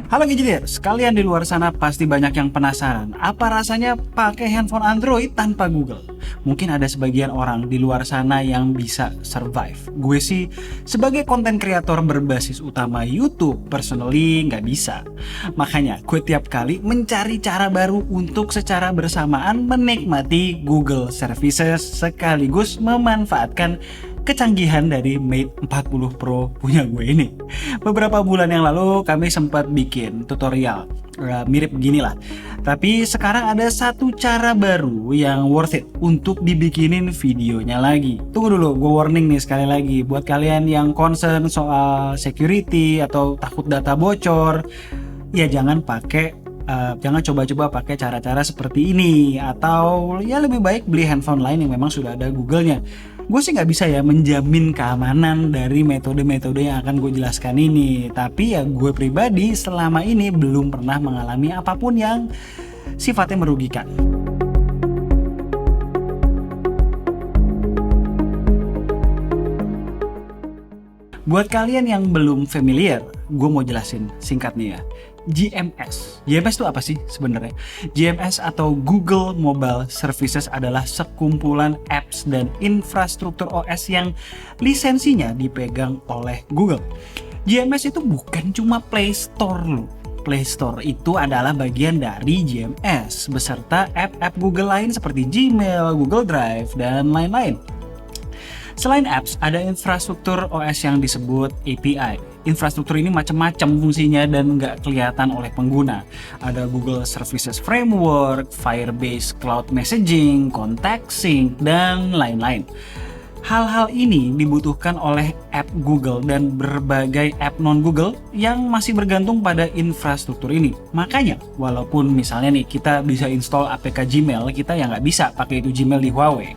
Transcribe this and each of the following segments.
Halo Gadgeters, kalian di luar sana pasti banyak yang penasaran apa rasanya pakai handphone Android tanpa Google. Mungkin ada sebagian orang di luar sana yang bisa survive. Gue sih sebagai konten kreator berbasis utama YouTube, personally nggak bisa. Makanya gue tiap kali mencari cara baru untuk secara bersamaan menikmati Google Services sekaligus memanfaatkan kecanggihan dari Mate 40 Pro punya gue ini. Beberapa bulan yang lalu kami sempat bikin tutorial mirip beginilah. Tapi sekarang ada satu cara baru yang worth it untuk dibikinin videonya lagi. Tunggu dulu, gue warning nih sekali lagi buat kalian yang concern soal security atau takut data bocor, ya jangan coba-coba pakai cara-cara seperti ini, atau ya lebih baik beli handphone lain yang memang sudah ada Google-nya. Gue sih nggak bisa ya menjamin keamanan dari metode-metode yang akan gue jelaskan ini. Tapi ya gue pribadi selama ini belum pernah mengalami apapun yang sifatnya merugikan. Buat kalian yang belum familiar, gue mau jelasin singkatnya ya. GMS. GMS itu apa sih sebenarnya? GMS atau Google Mobile Services adalah sekumpulan apps dan infrastruktur OS yang lisensinya dipegang oleh Google. GMS itu bukan cuma Play Store loh. Play Store itu adalah bagian dari GMS beserta app-app Google lain seperti Gmail, Google Drive, dan lain-lain. Selain apps, ada infrastruktur OS yang disebut API. Infrastruktur ini macam-macam fungsinya dan nggak kelihatan oleh pengguna. Ada Google Services Framework, Firebase Cloud Messaging, Contact Sync, dan lain-lain. Hal-hal ini dibutuhkan oleh app Google dan berbagai app non-Google yang masih bergantung pada infrastruktur ini. Makanya, walaupun misalnya nih kita bisa install APK Gmail, kita ya nggak bisa pakai itu Gmail di Huawei.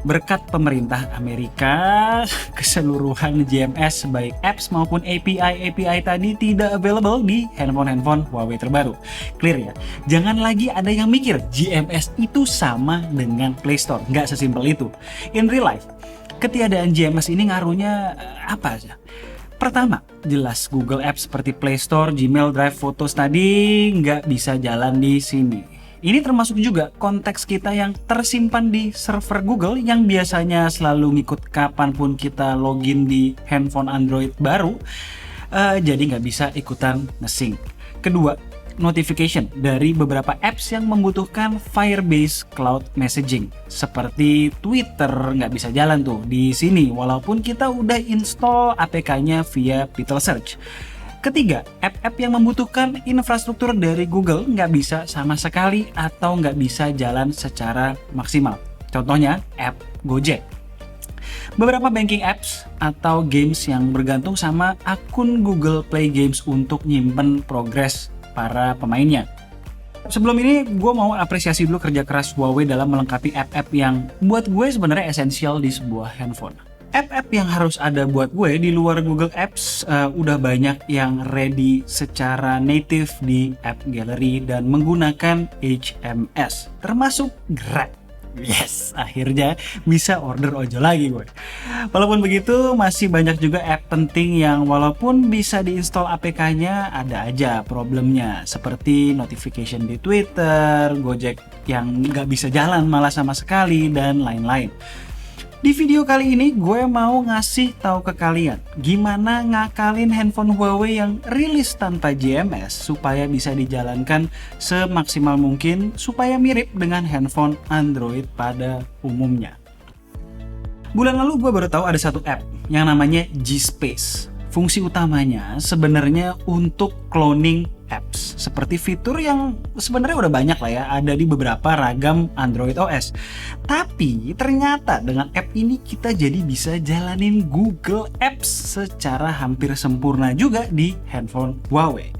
Berkat pemerintah Amerika, keseluruhan GMS baik apps maupun API tadi tidak available di handphone Huawei terbaru. Clear ya? Jangan lagi ada yang mikir GMS itu sama dengan Play Store. Nggak sesimpel itu. In real life, ketiadaan GMS ini ngaruhnya apa aja? Pertama, jelas Google Apps seperti Play Store, Gmail, Drive, Photos tadi nggak bisa jalan di sini. Ini termasuk juga konteks kita yang tersimpan di server Google yang biasanya selalu ngikut kapanpun kita login di handphone Android baru, jadi nggak bisa ikutan nge-sync. Kedua, notification dari beberapa apps yang membutuhkan Firebase Cloud Messaging seperti Twitter nggak bisa jalan tuh di sini walaupun kita udah install APK-nya via Pitel Search. Ketiga, app-app yang membutuhkan infrastruktur dari Google nggak bisa sama sekali atau nggak bisa jalan secara maksimal. Contohnya, app Gojek. Beberapa banking apps atau games yang bergantung sama akun Google Play Games untuk nyimpen progres para pemainnya. Sebelum ini, gue mau apresiasi dulu kerja keras Huawei dalam melengkapi app-app yang buat gue sebenarnya esensial di sebuah handphone. App-app yang harus ada buat gue di luar Google Apps udah banyak yang ready secara native di App Gallery dan menggunakan HMS, termasuk Grab. Yes, akhirnya bisa order ojol lagi gue. Walaupun begitu, masih banyak juga app penting yang walaupun bisa diinstal APK-nya, ada aja problemnya. Seperti notification di Twitter, Gojek yang nggak bisa jalan malah sama sekali, dan lain-lain. Di video kali ini gue mau ngasih tahu ke kalian gimana ngakalin handphone Huawei yang rilis tanpa GMS supaya bisa dijalankan semaksimal mungkin supaya mirip dengan handphone Android pada umumnya. Bulan lalu gue baru tahu ada satu app yang namanya G-Space. Fungsi utamanya sebenarnya untuk cloning apps, seperti fitur yang sebenarnya udah banyak lah ya, ada di beberapa ragam Android OS. Tapi ternyata dengan app ini kita jadi bisa jalanin Google Apps secara hampir sempurna juga di handphone Huawei.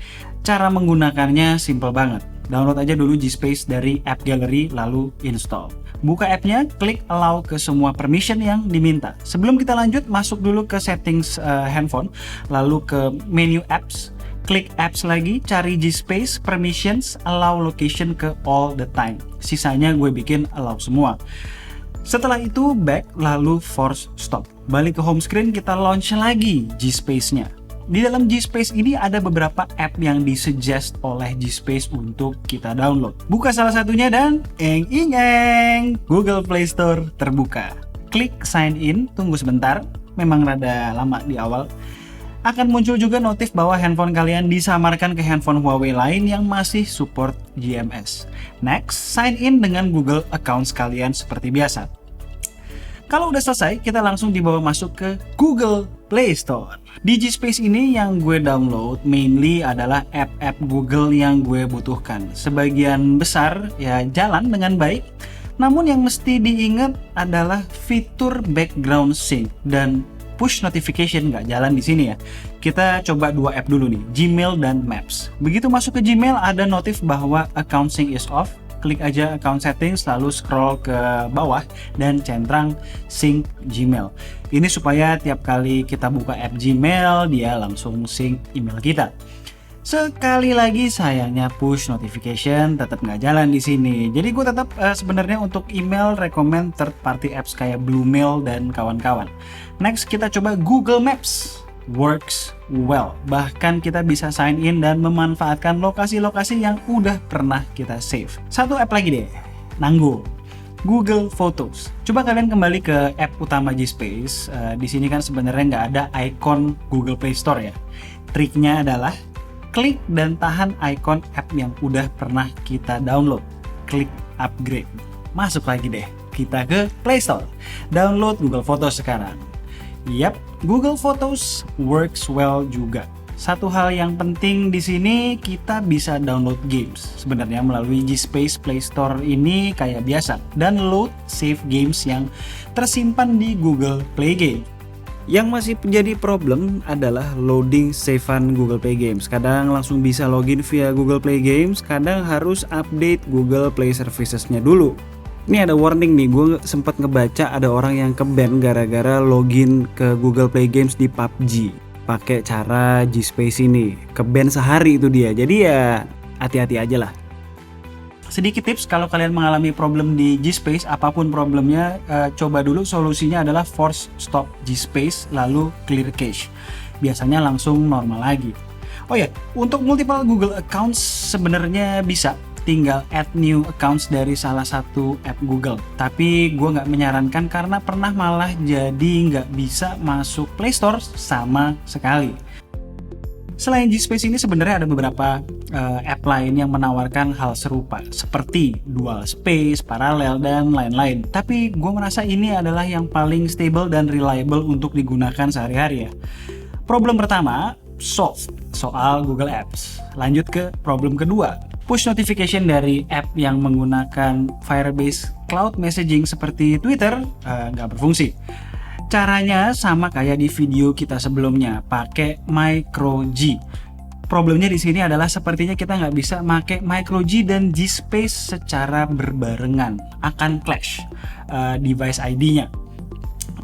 Cara menggunakannya simple banget. Download aja dulu G-Space dari App Gallery lalu install. Buka appnya, klik allow ke semua permission yang diminta. Sebelum kita lanjut, masuk dulu ke settings handphone, lalu ke menu apps, klik apps lagi, cari G-Space, permissions, allow location ke all the time. Sisanya gue bikin allow semua. Setelah itu back, lalu force stop. Balik ke home screen, kita launch lagi G-Space-nya. Di dalam G-Space ini ada beberapa app yang disuggest oleh G-Space untuk kita download. Buka salah satunya dan Google Play Store terbuka. Klik sign in, tunggu sebentar, memang rada lama di awal. Akan muncul juga notif bahwa handphone kalian disamarkan ke handphone Huawei lain yang masih support GMS. Next, sign in dengan Google accounts kalian seperti biasa. Kalau udah selesai, kita langsung dibawa masuk ke Google Play Store. Di G-Space ini yang gue download mainly adalah app-app Google yang gue butuhkan. Sebagian besar ya jalan dengan baik, namun yang mesti diingat adalah fitur background sync dan push notification nggak jalan di sini ya. Kita coba dua app dulu nih, Gmail dan Maps. Begitu masuk ke Gmail ada notif bahwa account sync is off. Klik aja account settings lalu scroll ke bawah dan centang sync Gmail. Ini supaya tiap kali kita buka app Gmail dia langsung sync email kita. Sekali lagi sayangnya push notification tetap nggak jalan di sini. Jadi gue tetap sebenarnya untuk email recommend third party apps kayak Bluemail dan kawan-kawan. Next kita coba Google Maps. Works well. Bahkan kita bisa sign in dan memanfaatkan lokasi-lokasi yang udah pernah kita save. Satu app lagi deh, nanggung. Google Photos. Coba kalian kembali ke app utama G-Space. Di sini kan sebenarnya nggak ada icon Google Play Store ya. Triknya adalah klik dan tahan icon app yang udah pernah kita download. Klik upgrade. Masuk lagi deh. Kita ke Play Store. Download Google Photos sekarang. Yap, Google Photos works well juga. Satu hal yang penting di sini kita bisa download games. Sebenarnya melalui G-Space Play Store ini kayak biasa dan load save games yang tersimpan di Google Play Game. Yang masih menjadi problem adalah loading savean Google Play Games. Kadang langsung bisa login via Google Play Games, kadang harus update Google Play Services-nya dulu. Ini ada warning nih, gue sempat ngebaca ada orang yang ke-ban gara-gara login ke Google Play Games di PUBG pakai cara G-Space ini. Ke-ban sehari itu dia, jadi ya hati-hati aja lah. Sedikit tips kalau kalian mengalami problem di G-Space, apapun problemnya, coba dulu solusinya adalah force stop G-Space lalu clear cache. Biasanya langsung normal lagi. Oh ya, untuk multiple Google accounts sebenarnya bisa. Tinggal add new accounts dari salah satu app Google. Tapi gue nggak menyarankan karena pernah malah jadi nggak bisa masuk Play Store sama sekali. Selain G-Space ini sebenarnya ada beberapa app lain yang menawarkan hal serupa seperti Dual Space, Parallel, dan lain-lain. Tapi gue merasa ini adalah yang paling stable dan reliable untuk digunakan sehari-hari ya. Problem pertama, solved soal Google Apps. Lanjut ke problem kedua. Push notification dari app yang menggunakan Firebase Cloud Messaging seperti Twitter nggak berfungsi. Caranya sama kayak di video kita sebelumnya, pakai MicroG. Problemnya di sini adalah sepertinya kita nggak bisa pakai MicroG dan G-Space secara berbarengan, akan clash device ID-nya.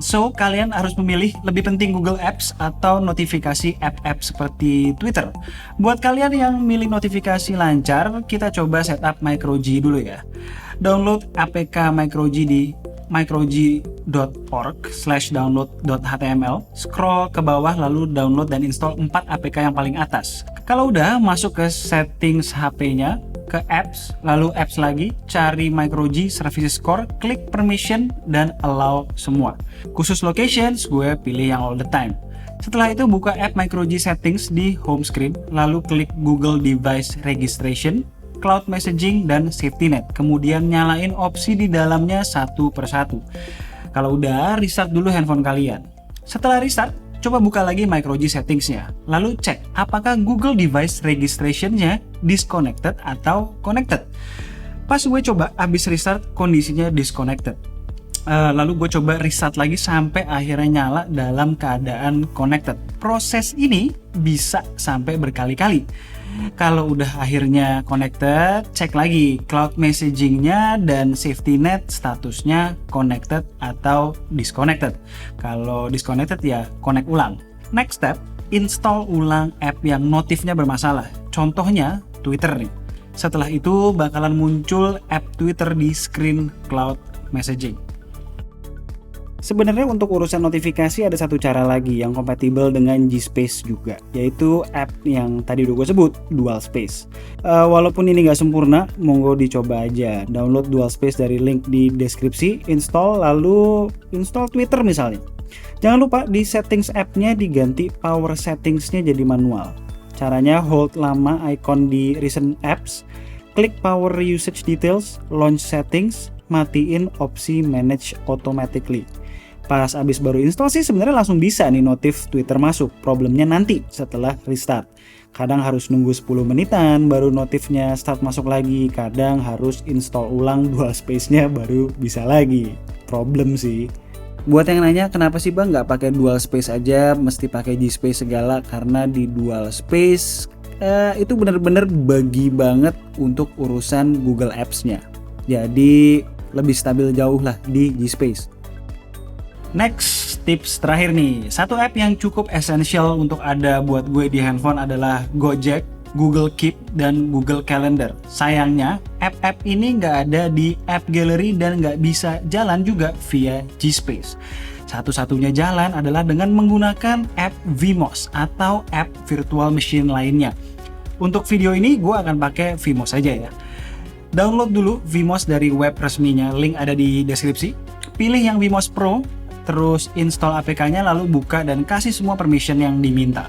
So, kalian harus memilih lebih penting Google Apps atau notifikasi app-app seperti Twitter. Buat kalian yang milih notifikasi lancar, kita coba setup MicroG dulu ya. Download APK MicroG di microG.org/download.html. Scroll ke bawah lalu download dan install 4 APK yang paling atas. Kalau udah, masuk ke settings HP-nya, ke apps, lalu apps lagi, cari MicroG Services Core, klik permission dan allow semua. Khusus locations, gue pilih yang all the time. Setelah itu buka app MicroG Settings di home screen, lalu klik Google Device Registration, Cloud Messaging, dan Safety Net. Kemudian nyalain opsi di dalamnya satu persatu. Kalau udah, restart dulu handphone kalian. Setelah restart, coba buka lagi MicroG Settings-nya. Lalu cek apakah Google Device Registration-nya disconnected atau connected. Pas gue coba, abis restart kondisinya disconnected. Lalu gue coba restart lagi sampai akhirnya nyala dalam keadaan connected. Proses ini bisa sampai berkali-kali. Kalau udah akhirnya connected, cek lagi cloud messaging-nya dan safety net statusnya connected atau disconnected. Kalau disconnected ya connect ulang. Next step, install ulang app yang notifnya bermasalah. Contohnya Twitter nih. Setelah itu bakalan muncul app Twitter di screen cloud messaging. Sebenarnya untuk urusan notifikasi ada satu cara lagi yang kompatibel dengan G-Space juga, yaitu app yang tadi udah gue sebut, DualSpace. Walaupun ini nggak sempurna, monggo dicoba aja. Download DualSpace dari link di deskripsi, install, lalu install Twitter misalnya. Jangan lupa di settings app-nya diganti power settings-nya jadi manual. Caranya hold lama icon di recent apps, klik power usage details, launch settings, matiin opsi manage automatically. Pas abis baru install sih sebenarnya langsung bisa nih notif Twitter masuk. Problemnya nanti setelah restart. Kadang harus nunggu 10 menitan baru notifnya start masuk lagi. Kadang harus install ulang DualSpace-nya baru bisa lagi. Problem sih. Buat yang nanya kenapa sih bang nggak pakai DualSpace aja, mesti pakai G-Space segala? Karena di DualSpace itu bener-bener bagi banget untuk urusan Google Apps-nya. Jadi lebih stabil jauh lah di G-Space. Next, tips terakhir nih. Satu app yang cukup esensial untuk ada buat gue di handphone adalah Gojek, Google Keep, dan Google Calendar. Sayangnya, app-app ini nggak ada di App Gallery dan nggak bisa jalan juga via G-Space. Satu-satunya jalan adalah dengan menggunakan app Vmos atau app virtual machine lainnya. Untuk video ini, gue akan pakai Vmos aja ya. Download dulu Vmos dari web resminya, link ada di deskripsi. Pilih yang Vmos Pro, terus install APK-nya lalu buka dan kasih semua permission yang diminta.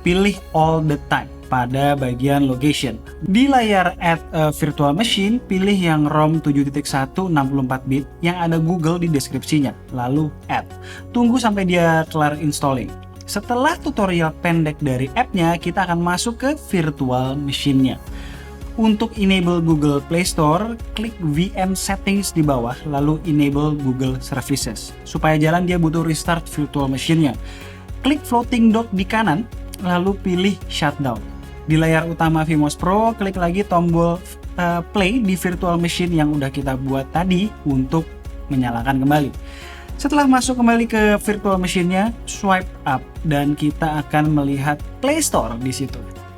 Pilih all the time pada bagian location. Di layar add a virtual machine, pilih yang ROM 7.1 64-bit yang ada Google di deskripsinya, lalu add. Tunggu sampai dia kelar installing. Setelah tutorial pendek dari app-nya, kita akan masuk ke virtual machine-nya. Untuk enable Google Play Store, klik VM Settings di bawah, lalu enable Google Services. Supaya jalan dia butuh restart virtual machine-nya. Klik floating dock di kanan, lalu pilih Shutdown. Di layar utama Vmos Pro, klik lagi tombol Play di virtual machine yang udah kita buat tadi untuk menyalakan kembali. Setelah masuk kembali ke virtual machine-nya, swipe up dan kita akan melihat Play Store di situ.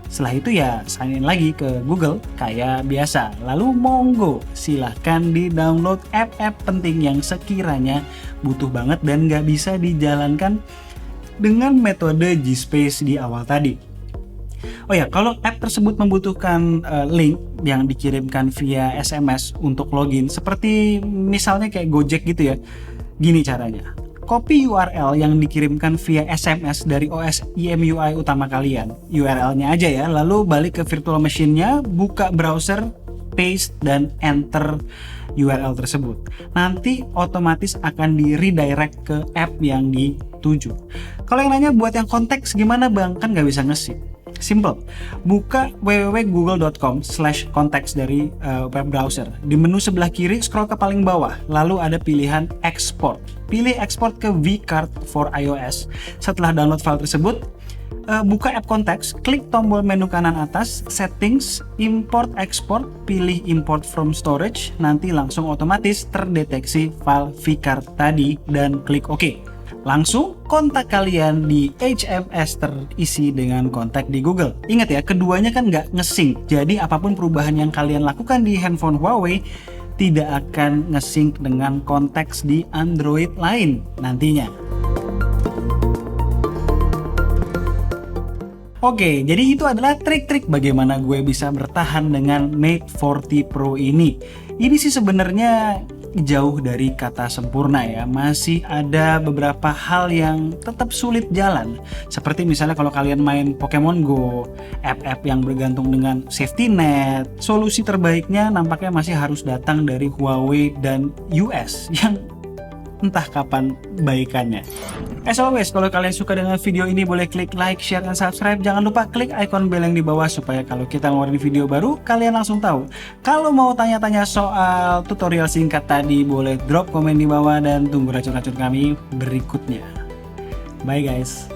Setelah itu ya sign in lagi ke Google kayak biasa. Lalu monggo silahkan di-download app-app penting yang sekiranya butuh banget dan nggak bisa dijalankan dengan metode G-Space di awal tadi. Oh ya, kalau app tersebut membutuhkan link yang dikirimkan via SMS untuk login, seperti misalnya kayak Gojek gitu ya, gini caranya. Copy URL yang dikirimkan via SMS dari OS EMUI utama kalian, URL-nya aja ya, lalu balik ke virtual machine-nya, buka browser, paste, dan enter URL tersebut. Nanti otomatis akan di-redirect ke app yang dituju. Kalau yang nanya buat yang konteks gimana bang? Kan nggak bisa nge-sip. Simple, buka www.google.com/contacts dari web browser. Di menu sebelah kiri scroll ke paling bawah, lalu ada pilihan export. Pilih export ke vCard for iOS. Setelah download file tersebut, buka app contacts, klik tombol menu kanan atas, settings, import export, pilih import from storage, nanti langsung otomatis terdeteksi file vCard tadi dan klik OK. Langsung kontak kalian di HMS terisi dengan kontak di Google. Ingat ya, keduanya kan nggak nge-sync. Jadi apapun perubahan yang kalian lakukan di handphone Huawei tidak akan nge-sync dengan konteks di Android lain nantinya. Oke, jadi itu adalah trik-trik bagaimana gue bisa bertahan dengan Mate 40 Pro ini. Ini sih sebenarnya jauh dari kata sempurna ya, masih ada beberapa hal yang tetap sulit jalan, seperti misalnya kalau kalian main Pokemon Go, app-app yang bergantung dengan safety net. Solusi terbaiknya nampaknya masih harus datang dari Huawei dan US yang entah kapan baikannya. As always, kalau kalian suka dengan video ini boleh klik like, share, dan subscribe. Jangan lupa klik icon bell yang di bawah supaya kalau kita ngeluarin video baru kalian langsung tahu. Kalau mau tanya-tanya soal tutorial singkat tadi boleh drop komen di bawah dan tunggu racun-racun kami berikutnya. Bye guys.